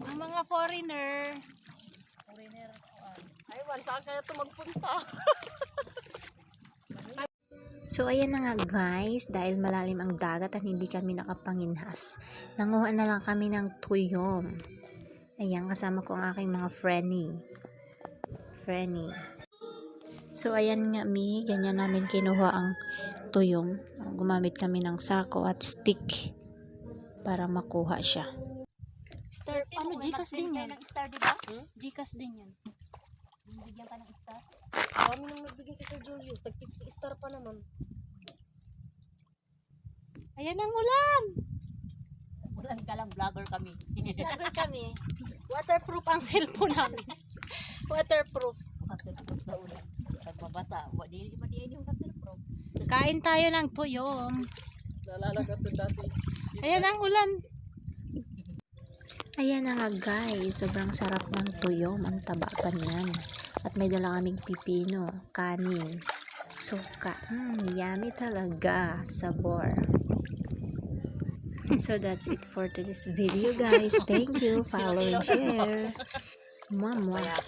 Ang mga foreigner. Aywan, saan kaya ito magpunta? So ayan na nga guys, dahil malalim ang dagat at hindi kami nakapanginhas, nanguha na lang kami ng tuyom. Ayan, kasama ko ang aking mga Frenny. So ayan nga ganyan namin kinuha ang tuyom. Gumamit kami ng sako at stick para makuha siya. Star, ano, Gcash din yan. Star, diba? Gcash din yan. Bigyan ka ng star. Kami nang nagbigay ka sa Julius. Nag-star pa naman. Ayan ang ulan. Ulan ka lang, vlogger kami. Vlogger kami. Waterproof ang cellphone namin. Waterproof. Waterproof sa ulan. Pag madiin yung waterproof. Kain tayo ng tuyom. Nalalagat to dati. Ayan ang ulan. Ayan na nga guys, sobrang sarap ng tuyom, ang taba pa niyan. At may dala kaming pipino, kanin, suka. Yummy talaga, sabor. So that's it for today's video guys. Thank you, follow and share. Mwah mwah.